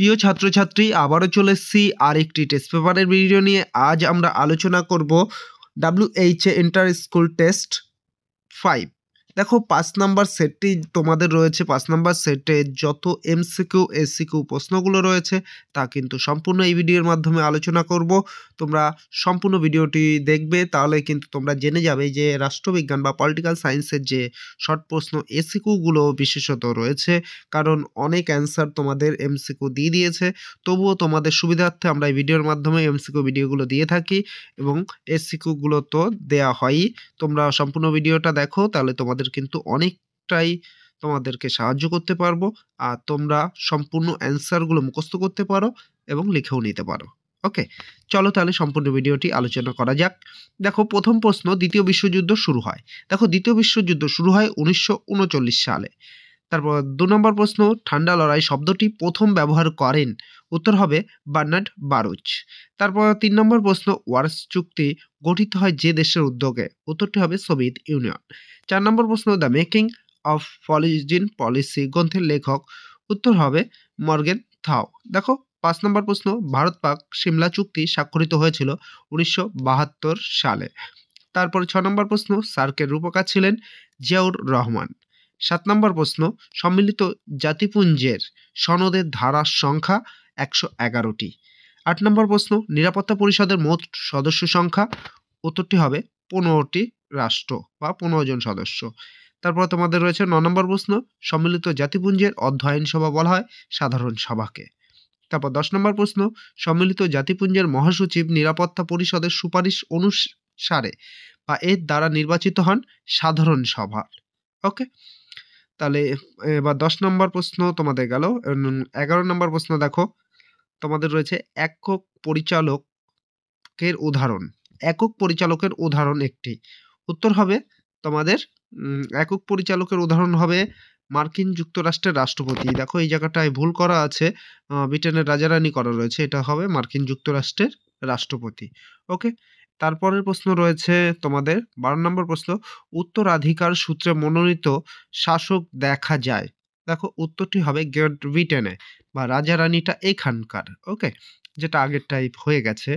প্রিয় ছাত্রছাত্রী, আবারও চলে এসেছি আরেকটি টেস্ট পেপারের ভিডিও নিয়ে। আজ আমরা আলোচনা করব WHA ইন্টার স্কুল টেস্ট 5। দেখো 5 নাম্বার সেটটি তোমাদের রয়েছে। 5 নাম্বার সেটে যত এমসিকিউ এসিকিউ প্রশ্নগুলো রয়েছে তা কিন্তু সম্পূর্ণ এই ভিডিওর মাধ্যমে আলোচনা করব। তোমরা সম্পূর্ণ ভিডিওটি দেখবে, তাহলে কিন্তু তোমরা জেনে যাবে যে রাষ্ট্রবিজ্ঞান বা পলিটিক্যাল সায়েন্সের যে শর্ট প্রশ্ন এসিকিউগুলো বিশেষত রয়েছে, কারণ অনেক অ্যান্সার তোমাদের এমসিকিউ দিয়ে দিয়েছে। তবুও তোমাদের সুবিধার্থে আমরা এই ভিডিওর মাধ্যমে এমসিকিউ ভিডিওগুলো দিয়ে থাকি এবং এসিকিউগুলো তো দেয়া হয়ই। তোমরা সম্পূর্ণ ভিডিওটা দেখো, তাহলে তোমাদের কিন্তু অনেকটাই তোমাদেরকে সাহায্য করতে পারবো, আর তোমরা সম্পূর্ণ অ্যান্সারগুলো মুখস্থ করতে পারো এবং লিখেও নিতে পারো। ওকে, চলো তাহলে সম্পূর্ণ ভিডিওটি আলোচনা করা যাক। দেখো, প্রথম প্রশ্ন, দ্বিতীয় বিশ্বযুদ্ধ শুরু হয়। দেখো, দ্বিতীয় বিশ্বযুদ্ধ শুরু হয় 1939 সালে। তারপর 2 নম্বর প্রশ্ন, ঠান্ডা লড়াই শব্দটি প্রথম ব্যবহার করেন। উত্তর হবে বার্নার্ড বারুচ। তারপর 3 নম্বর প্রশ্ন, ওয়ার্স চুক্তি গঠিত হয় যে দেশের উদ্যোগে। উত্তরটি হবে সোভিয়েত ইউনিয়ন। 4 নম্বর প্রশ্ন, the making of foreign policy গ্রন্থের লেখক। উত্তর হবে মর্গেন থাও। দেখো, 5 নম্বর প্রশ্ন, ভারত পাক সিমলা চুক্তি স্বাক্ষরিত হয়েছিল 1972 সালে। তারপরে 6 নম্বর প্রশ্ন, সার্কের রূপকার ছিলেন জিয়াউর রহমান। 7 নম্বর প্রশ্ন, সম্মিলিত জাতিপুঞ্জের সনদের ধারার সংখ্যা 111টি। 8 নম্বর প্রশ্ন, নিরাপত্তা পরিষদের মোট সদস্য সংখ্যা। উত্তরটি হবে 15টি রাষ্ট্র বা 15 জন সদস্য। তারপর তোমাদের রয়েছে 9 নম্বর প্রশ্ন, সম্মিলিত জাতিপুঞ্জের অধ্যয়ন সভা বলা হয় সাধারণ সভাকে। তারপর 10 নম্বর প্রশ্ন, সম্মিলিত জাতিপুঞ্জের মহাসচিব নিরাপত্তা পরিষদের সুপারিশ অনুসারে বা এর দ্বারা নির্বাচিত হন সাধারণ সভা। ওকে, তাহলে এবার 10 নম্বর প্রশ্ন তোমাদের গেল। 11 নম্বর প্রশ্ন দেখো, তোমাদের রয়েছে একক পরিচালকের উদাহরণ। একক পরিচালকের উদাহরণ একটি। উত্তর হবে তোমাদের একক পরিচালকের উদাহরণ হবে মার্কিন যুক্তরাষ্ট্রের রাষ্ট্রপতি। দেখো, এই জায়গাটায় ভুল করা আছে, ব্রিটেনের রাজারানী করা রয়েছে, এটা হবে মার্কিন যুক্তরাষ্ট্রের রাষ্ট্রপতি। ওকে, তারপরের প্রশ্ন রয়েছে তোমাদের 12 নম্বর প্রশ্ন, উত্তরাধিকার সূত্রে মনোনীত শাসক দেখা যায়। দেখো, উত্তরটি হবে গ্রেট ব্রিটেনে বা রাজারানীটা এখানকার। ওকে, যেটা আগের টাইপ হয়ে গেছে।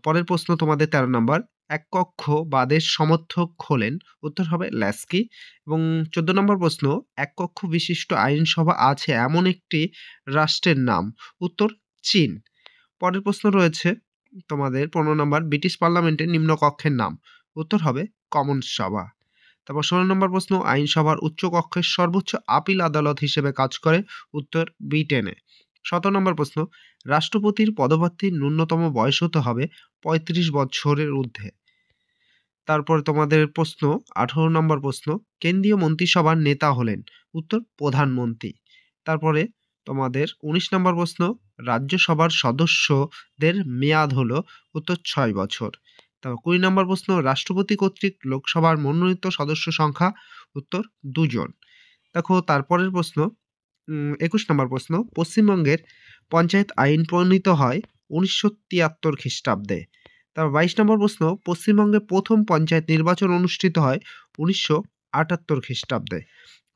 পরের প্রশ্ন তোমাদের 13 নম্বর, এক কক্ষ বাদের সমর্থক হলেন। উত্তর হবে ল্যাস্কি। এবং 14 নম্বর প্রশ্ন, এক কক্ষ বিশিষ্ট আইনসভা আছে এমন একটি রাষ্ট্রের নাম। উত্তর চীন। পরের প্রশ্ন রয়েছে তোমাদের 15 নম্বর, ব্রিটিশ পার্লামেন্টের নিম্ন কক্ষের নাম। উত্তর হবে কমন্স সভা। তারপর 16 নম্বর প্রশ্ন, আইনসভার উচ্চ কক্ষের সর্বোচ্চ আপিল আদালত হিসেবে কাজ করে। উত্তর ব্রিটেনে। 17 নম্বর প্রশ্ন, রাষ্ট্রপতির পদপ্রার্থীর ন্যূনতম বয়স হতে হবে 35 বছরের ঊর্ধ্বে। তারপর তোমাদের প্রশ্ন 18 নম্বর প্রশ্ন, কেন্দ্রীয় মন্ত্রিসভার নেতা হলেন। উত্তর প্রধানমন্ত্রী। তারপরে তোমাদের 19 নম্বর প্রশ্ন, রাজ্যসভার সদস্যদের মেয়াদ হলো। উত্তর 6 বছর। তারপর 20 নম্বর প্রশ্ন, রাষ্ট্রপতি কর্তৃক লোকসভার মনোনীত সদস্য সংখ্যা। উত্তর 2 জন। দেখো, তারপরের প্রশ্ন 21 নম্বর প্রশ্ন, পশ্চিমবঙ্গের পঞ্চায়েত আইন প্রণীত হয় 1973 খ্রিস্টাব্দে। তারপর 22 নম্বর প্রশ্ন, পশ্চিমবঙ্গে প্রথম পঞ্চায়েত নির্বাচন অনুষ্ঠিত হয় 1978 খ্রিস্টাব্দে।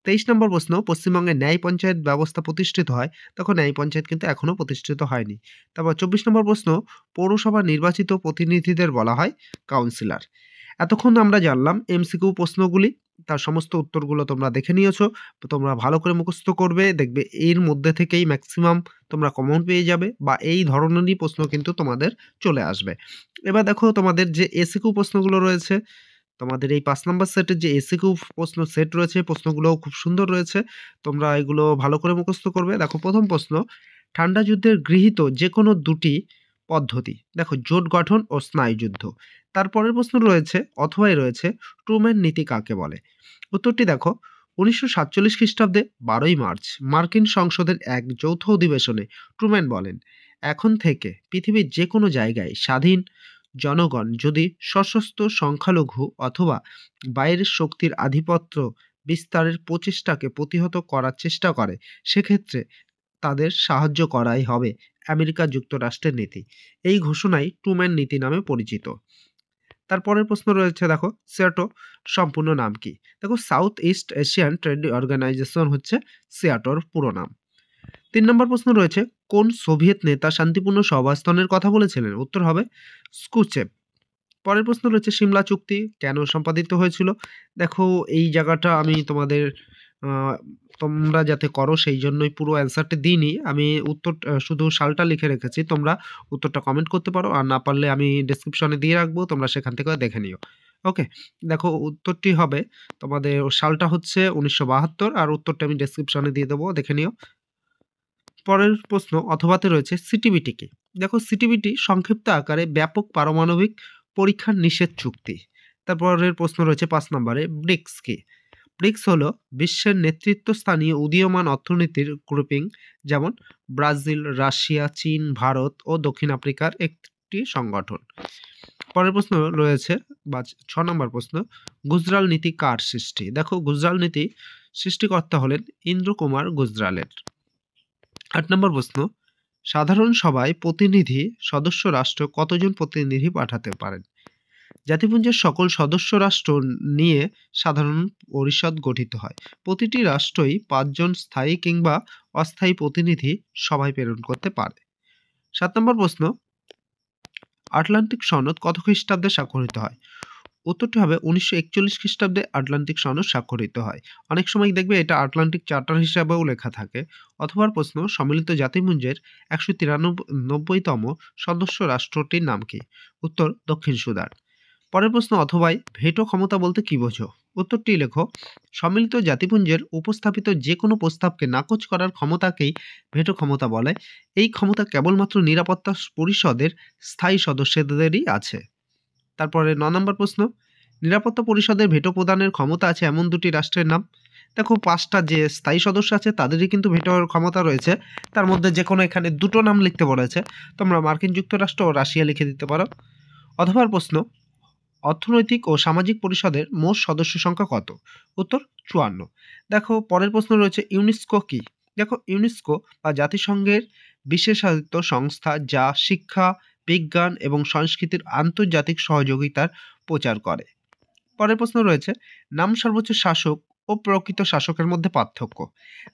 23 নম্বর প্রশ্ন, পশ্চিমবঙ্গে ন্যায় পঞ্চায়েত ব্যবস্থা প্রতিষ্ঠিত হয়। তখন ন্যায় পঞ্চায়েত কিন্তু এখনো প্রতিষ্ঠিত হয়নি। তারপর 24 নম্বর প্রশ্ন, পৌরসভা নির্বাচিত প্রতিনিধিদের বলা হয় কাউন্সিলর। এতক্ষণ আমরা জানলাম এমসিকিউ প্রশ্নগুলি, তার সমস্ত উত্তরগুলো তোমরা দেখে নিয়েছো। তোমরা ভালো করে মুখস্থ করবে, দেখবে এর মধ্যে থেকেই ম্যাক্সিমাম তোমরা কমন পেয়ে যাবে বা এই ধরনেরই প্রশ্ন কিন্তু তোমাদের চলে আসবে। এবার দেখো, তোমাদের যে এসিকিউ প্রশ্নগুলো রয়েছে, তোমাদের এই 5 নম্বর সেটের যে এসিকিউ প্রশ্ন সেট রয়েছে, প্রশ্নগুলোও খুব সুন্দর রয়েছে। তোমরা এগুলো ভালো করে মুখস্থ করবে। দেখো, প্রথম প্রশ্ন, ঠান্ডা যুদ্ধের গৃহীত যে কোনো দুটি পদ্ধতি। দেখো, জোট গঠন ও স্নায়ুযুদ্ধ। তারপরের প্রশ্ন রয়েছে অথবাই রয়েছে ট্রুম্যান নীতি কাকে বলে। উত্তরটি দেখো, 1947 খ্রিস্টাব্দে 12ই মার্চ মার্কিন সংসদের এক যৌথ অধিবেশনে ট্রুম্যান বলেন, এখন থেকে পৃথিবীর যে কোনো জায়গায় স্বাধীন জনগণ যদি সশস্ত্র সংখ্যালঘু অথবা বাইরের শক্তির আধিপত্য বিস্তারের প্রচেষ্টাকে প্রতিহত করার চেষ্টা করে, সেক্ষেত্রে তাদের সাহায্য করাই হবে আমেরিকা যুক্তরাষ্ট্রের নীতি। এই ঘোষণাই ট্রুম্যান নীতি নামে পরিচিত। তারপরের প্রশ্ন রয়েছে, দেখো, সিয়াটো সম্পূর্ণ নাম কি। দেখো, South East Asian trade organisation হচ্ছে সিয়াটোর পুরো নাম। 3 নম্বর প্রশ্ন রয়েছে, কোন সোভিয়েত নেতা শান্তিপূর্ণ সহাবস্থানের কথা বলেছিলেন? উত্তর হবে স্কুচেভ। পরের প্রশ্ন রয়েছে, সিমলা চুক্তি কেন সম্পাদিত হয়েছিল? দেখো এই জায়গাটা আমি তোমাদের তোমরা যাতে করো সেই জন্যই পুরো অ্যান্সারটা দিইনি। আমি উত্তর শুধু সালটা লিখে রেখেছি। তোমরা উত্তরটা কমেন্ট করতে পারো, আর না পারলে আমি ডেসক্রিপশনে দিয়ে রাখবো, তোমরা সেখান থেকে দেখে নিও। ওকে, দেখো উত্তরটি হবে তোমাদের সালটা হচ্ছে 1972, আর উত্তরটা আমি ডেসক্রিপশনে দিয়ে দেবো, দেখে নিও। পরের প্রশ্ন অথবাতে রয়েছে, সিটিবিটি কি? দেখো সিটিবিটি সংক্ষিপ্ত আকারে ব্যাপক পারমাণবিক পরীক্ষার নিষেধ চুক্তি। তারপরের প্রশ্ন রয়েছে 5 নম্বরে, ব্রিক্স কি? ব্রিক্স হলো বিশ্বের নেতৃত্বস্থানীয় উদীয়মান অর্থনীতির গ্রুপিং, যেমন ব্রাজিল, রাশিয়া, চীন, ভারত ও দক্ষিণ আফ্রিকার একটি সংগঠন। পরের প্রশ্ন রয়েছে 6 নম্বর প্রশ্ন, গুজরাল নীতি কার সৃষ্টি? দেখো গুজরাল নীতি সৃষ্টিকর্তা হলেন ইন্দ্র কুমার গুজরালের। 8 নম্বর প্রশ্ন, সাধারণ সভায় প্রতিনিধি সদস্য রাষ্ট্র কতজন প্রতিনিধি পাঠাতে পারেন? জাতিপুঞ্জের সকল সদস্য রাষ্ট্র নিয়ে সাধারণ পরিষদ গঠিত হয়। প্রতিটি রাষ্ট্রই 5 জন স্থায়ী কিংবা অস্থায়ী প্রতিনিধি সভায় প্রেরণ করতে পারে। 7 নম্বর প্রশ্ন, আটলান্টিক সনদ কত খ্রিস্টাব্দে স্বাক্ষরিত হয়? উত্তরটি হবে 1941 খ্রিস্টাব্দে আটলান্টিক সনদ স্বাক্ষরিত হয়। অনেক সময় দেখবে এটা আটলান্টিক চার্টার হিসাবেও লেখা থাকে। অথবা প্রশ্ন, সম্মিলিত জাতিপুঞ্জের 193তম সদস্য রাষ্ট্রটির নাম কি? উত্তর দক্ষিণ সুদান। পরের প্রশ্ন, অথবাই ভেটো ক্ষমতা বলতে কি বোঝো? উত্তরটি লেখো, সম্মিলিত জাতিপুঞ্জের উপস্থাপিত যে কোনো প্রস্তাবকে নাকচ করার ক্ষমতাকেই ভেটো ক্ষমতা বলে। এই ক্ষমতা কেবলমাত্র নিরাপত্তা পরিষদের স্থায়ী সদস্যদেরই আছে। তারপরে 9 নম্বর প্রশ্ন, নিরাপত্তা পরিষদের ভেটো প্রদানের ক্ষমতা আছে এমন দুটি রাষ্ট্রের নাম। দেখো 5টা যে স্থায়ী সদস্য আছে তাদেরই কিন্তু ভেটোর ক্ষমতা রয়েছে, তার মধ্যে যে কোনো এখানে দুটো নাম লিখতে বলেছে, তোমরা মার্কিন যুক্তরাষ্ট্র ও রাশিয়া লিখে দিতে পারো। অথবা প্রশ্ন, অর্থনৈতিক ও সামাজিক পরিষদের মোট সদস্য সংখ্যা কত? উত্তর 54। দেখো পরের প্রশ্ন রয়েছে, ইউনেস্কো কি? দেখো ইউনেস্কো বা জাতিসংঘের বিশেষায়িত সংস্থা যা শিক্ষা, বিজ্ঞান এবং সংস্কৃতির আন্তর্জাতিক সহযোগিতার প্রচার করে। পরের প্রশ্ন রয়েছে, নাম সর্বোচ্চ শাসক ও প্রকৃত শাসকের মধ্যে পার্থক্য।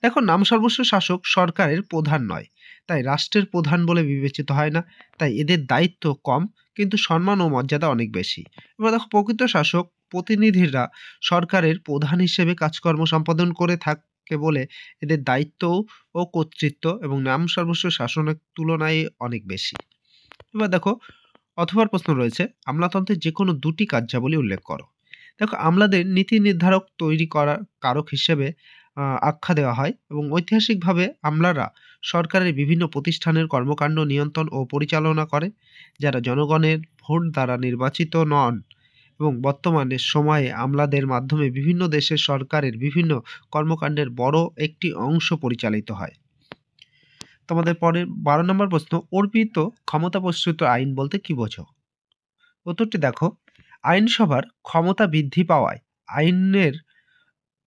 দেখো নাম সর্বোচ্চ শাসক সরকারের প্রধান নয়, তাই রাষ্ট্রের প্রধান বলে বিবেচিত হয় না, তাই এদের দায়িত্ব কম কিন্তু সম্মান ও মর্যাদা অনেক বেশি। এবার দেখো প্রকৃত শাসক প্রতিনিধিরা সরকারের প্রধান হিসেবে কাজকর্ম সম্পাদন করে থাকে বলে এদের দায়িত্ব ও কর্তৃত্ব এবং নাম সর্বোচ্চ শাসনের তুলনায় অনেক বেশি। এবার দেখো অথবা প্রশ্ন রয়েছে, আমলাতন্ত্রের যে কোনো দুটি কার্যাবলী উল্লেখ করো। দেখো আমলাদের নীতি নির্ধারক তৈরি করার কারক হিসেবে আখ্যা দেওয়া হয় এবং ঐতিহাসিকভাবে আমলারা সরকারের বিভিন্ন প্রতিষ্ঠানের কর্মকাণ্ড নিয়ন্ত্রণ ও পরিচালনা করে, যারা জনগণের ভোট দ্বারা নির্বাচিত নন, এবং বর্তমানে সময়ে আমলাদের মাধ্যমে বিভিন্ন দেশের সরকারের বিভিন্ন কর্মকাণ্ডের বড় একটি অংশ পরিচালিত হয়। তোমাদের পরের 12 নম্বর প্রশ্ন, অর্পিত ক্ষমতা প্রসূত আইন বলতে কি বোঝো? উত্তরটি দেখো, আইনসভার ক্ষমতা বৃদ্ধি পাওয়ায় আইনের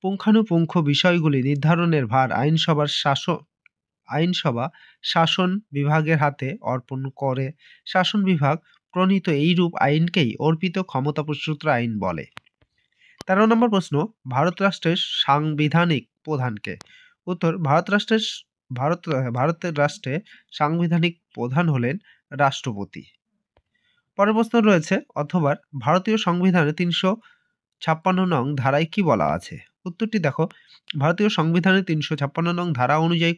পুঙ্খানুপুঙ্খ বিষয়গুলি নির্ধারণের ভার আইনসভা শাসন বিভাগের হাতে অর্পণ করে। শাসন বিভাগ প্রণীত এইরূপ আইনকেই অর্পিত ক্ষমতা প্রসূত আইন বলে। 13 নম্বর প্রশ্ন, ভারত রাষ্ট্রের সাংবিধানিক প্রধানকে? উত্তর, ভারতের রাষ্ট্রে সাংবিধানিক প্রধান হলেন রাষ্ট্রপতি। পরের প্রশ্ন রয়েছে, অথবা ভারতীয় সংবিধানের 356 নং ধারায় কি বলা আছে? উত্তরটি দেখো, ভারতীয় সংবিধানের 356 নং ধারা অনুযায়ী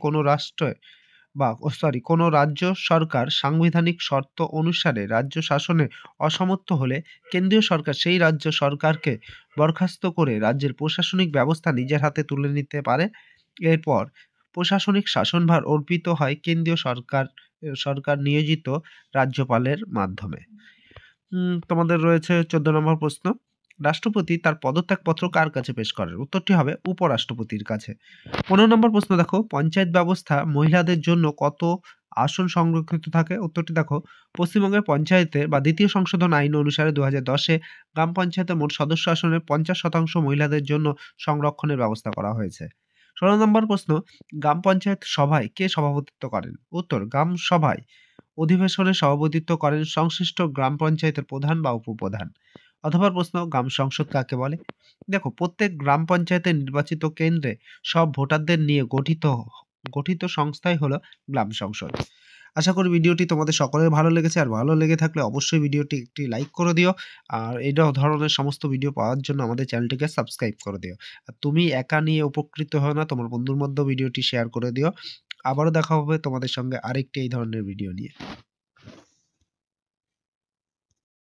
কোনো রাজ্য সরকার সাংবিধানিক শর্ত অনুসারে রাজ্য শাসনে অসমর্থ হলে কেন্দ্রীয় সরকার সেই রাজ্য সরকারকে বরখাস্ত করে রাজ্যের প্রশাসনিক ব্যবস্থা নিজের হাতে তুলে নিতে পারে। এরপর প্রশাসনিক শাসনভার অর্পিত হয় কেন্দ্রীয় সরকার নিয়োজিত রাজ্যপালের মাধ্যমে। তোমাদের রয়েছে 14 নম্বর প্রশ্ন, রাষ্ট্রপতি তার পদত্যাগপত্র কার কাছে পেশ করেন? উত্তরটি হবে উপরাষ্ট্রপতির কাছে। 15 নম্বর প্রশ্ন দেখো, পঞ্চায়েত ব্যবস্থা মহিলাদের জন্য কত আসন সংরক্ষিত থাকে? উত্তরটি দেখো, পশ্চিমবঙ্গের পঞ্চায়েতের বা দ্বিতীয় সংশোধন আইন অনুসারে 2010-এ গ্রাম পঞ্চায়েতের মোট সদস্য আসনের 50% মহিলাদের জন্য সংরক্ষণের ব্যবস্থা করা হয়েছে। 16 নম্বর প্রশ্ন, গ্রাম পঞ্চায়েত সভায় কে সভাপতিত্ব করেন? উত্তর, গ্রাম সভায় অধিবেশনে সভাপতিত্ব করেন সংশ্লিষ্ট গ্রাম পঞ্চায়েতের প্রধান বা উপপ্রধান। অথবা প্রশ্ন, গ্রাম সংসদ কাকে বলে? দেখো প্রত্যেক গ্রাম পঞ্চায়েতের নির্বাচিত কেন্দ্রে সব ভোটারদের নিয়ে গঠিত গঠিত সংস্থাই হলো গ্রাম সংসদ। আশা করি ভিডিওটি তোমাদের সকলের ভালো লেগেছে। আর ভালো লেগে থাকলে অবশ্যই ভিডিওটি একটি লাইক করে দিও। আর এই ধরনের সমস্ত ভিডিও পাওয়ার জন্য আমাদের চ্যানেলটিকে সাবস্ক্রাইব করে দিও। আর তুমি একা নিয়ে উপকৃত হও না, তোমার বন্ধুর মধ্যেও ভিডিওটি শেয়ার করে দিও। আবারও দেখা হবে তোমাদের সঙ্গে আরেকটি এই ধরনের ভিডিও নিয়ে।